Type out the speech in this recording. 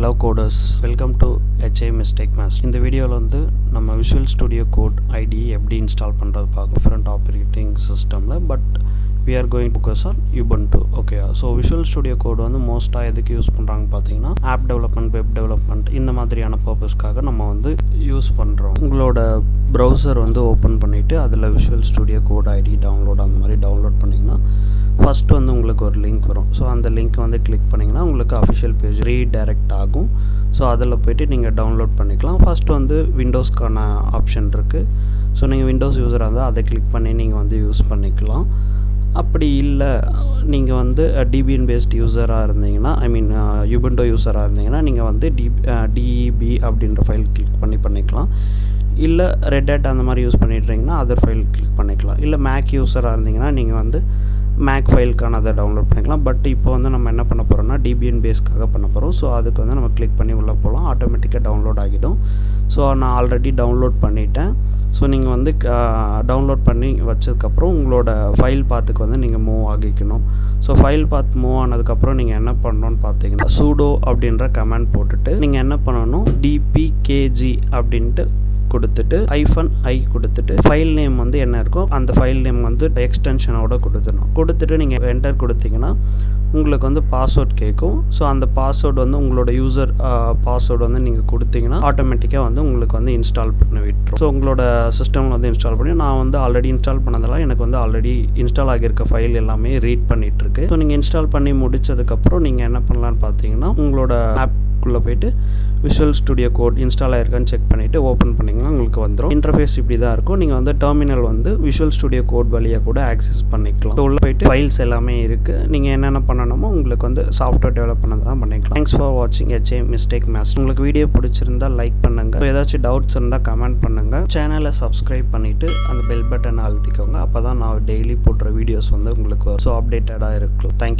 Hello coders, welcome to hamistakemastery. இந்த வீடியோவில் வந்து நம்ம Visual Studio Code IDE எப்படி இன்ஸ்டால் பண்ணுறது பார்க்க different operating systemல but we are going to focus on Ubuntu. Okay, so Visual Studio Code வந்து மோஸ்ட்டாக எதுக்கு யூஸ் பண்ணுறாங்க பார்த்தீங்கன்னா ஆப் டெவலப்மெண்ட், வெப் டெவலப்மெண்ட் இந்த மாதிரியான பர்பஸ்க்காக நம்ம வந்து யூஸ் பண்ணுறோம். உங்களோட ப்ரௌசர் வந்து ஓப்பன் பண்ணிவிட்டு அதில் Visual Studio Code IDE download அந்த மாதிரி டவுன்லோட் பண்ணிங்கன்னா ஃபஸ்ட்டு வந்து உங்களுக்கு ஒரு லிங்க் வரும். ஸோ அந்த லிங்க் வந்து கிளிக் பண்ணிங்கன்னா உங்களுக்கு அஃபிஷியல் பேஜ் ரீடைரக்ட் ஆகும். ஸோ அதில் போய்ட்டு நீங்கள் டவுன்லோட் பண்ணிக்கலாம். ஃபஸ்ட்டு வந்து விண்டோஸ்க்கான ஆப்ஷன் இருக்குது. ஸோ நீங்கள் விண்டோஸ் யூஸராக இருந்தால் அதை கிளிக் பண்ணி நீங்கள் வந்து யூஸ் பண்ணிக்கலாம். அப்படி இல்லை நீங்கள் வந்து டிபிஎன் பேஸ்ட் யூஸராக இருந்தீங்கன்னா Ubuntu யூஸராக இருந்தீங்கன்னா நீங்கள் வந்து டிஇபி அப்படின்ற ஃபைல் கிளிக் பண்ணிக்கலாம். இல்லை ரெட் ஹேட் அந்த மாதிரி யூஸ் பண்ணிட்டுருங்கன்னா அதர் ஃபைல் கிளிக் பண்ணிக்கலாம். இல்லை மேக் யூஸராக இருந்தீங்கன்னா நீங்கள் வந்து மேக் ஃபைலுக்கான அதை டவுன்லோட் பண்ணிக்கலாம். பட் இப்போ வந்து நம்ம என்ன பண்ண போகிறோம்னா டிபிஎன் பேஸ்க்காக பண்ண போகிறோம். ஸோ அதுக்கு வந்து நம்ம கிளிக் பண்ணி உள்ளே போகலாம். ஆட்டோமேட்டிக்காக டவுன்லோட் ஆகிடும். ஸோ நான் ஆல்ரெடி டவுன்லோட் பண்ணிட்டேன். ஸோ நீங்கள் வந்து டவுன்லோட் பண்ணி வச்சதுக்கப்புறம் உங்களோட ஃபைல் பாத்துக்கு வந்து நீங்கள் மூவ் ஆகிக்கணும். ஸோ ஃபைல் பாத் மூவ் ஆனதுக்கப்புறம் நீங்கள் என்ன பண்ணணும்னு பார்த்தீங்கன்னா sudo அப்படின்ற கமெண்ட் போட்டுட்டு நீங்கள் என்ன பண்ணணும், dpkg அப்படின்ட்டு கொடுத்துட்டு -i கொடுத்துட்டு ஃபைல் நேம் வந்து என்ன இருக்கோ அந்த ஃபைல் நேம் வந்து எக்ஸ்டென்ஷனோட கொடுத்துட்டு நீங்கள் என்டர் கொடுத்தீங்கன்னா உங்களுக்கு வந்து பாஸ்வேர்ட் கேட்கும். ஸோ அந்த பாஸ்வேர்டு வந்து உங்களோட யூசர் பாஸ்வேர்டு வந்து நீங்கள் கொடுத்தீங்கன்னா ஆட்டோமேட்டிக்காக வந்து உங்களுக்கு வந்து இன்ஸ்டால் பண்ணி விட்டுரும். ஸோ உங்களோட சிஸ்டமில் வந்து இன்ஸ்டால் பண்ணி நான் வந்து ஆல்ரெடி இன்ஸ்டால் பண்ணதெல்லாம் எனக்கு வந்து ஆல்ரெடி இன்ஸ்டால் ஆகியிருக்க ஃபைல் எல்லாமே ரீட் பண்ணிகிட்ருக்கு. ஸோ நீங்கள் இன்ஸ்டால் பண்ணி முடிச்சதுக்கப்புறம் நீங்கள் என்ன பண்ணலான்னு பார்த்தீங்கன்னா உங்களோட ஆப்குள்ளே போய்ட்டு Visual Studio Code இன்ஸ்டால் ஆகிருக்கான்னு செக் பண்ணிவிட்டு ஓப்பன் பண்ணிங்கன்னா உங்களுக்கு வந்துடும். இன்டர்ஃபேஸ் இப்படி தான் இருக்கும். நீங்கள் வந்து டெர்மினல் வந்து Visual Studio Code வழியாக கூட ஆக்சஸ் பண்ணிக்கலாம். ஸோ உள்ளே போய்ட்டு ஃபைல்ஸ் எல்லாமே இருக்குது. நீங்கள் என்னென்ன பண்ணணுமோ உங்களுக்கு வந்து சாஃப்ட்வேர் டெவலப் பண்ணது தான் பண்ணிக்கலாம். தேங்க்ஸ் ஃபார் வாட்சிங் hamistakemastery. உங்களுக்கு வீடியோ பிடிச்சிருந்தால் லைக் பண்ணுங்கள். ஏதாச்சும் டவுட்ஸ் இருந்தால் கமெண்ட் பண்ணுங்கள். சேனலை சப்ஸ்கிரைப் பண்ணிவிட்டு அந்த பெல் பட்டனை அழுத்திக்கோங்க. அப்போ தான் நான் டெய்லி போடுற வீடியோஸ் வந்து உங்களுக்கு ஸோ அப்டேட்டடாக இருக்கும். தேங்க்யூ.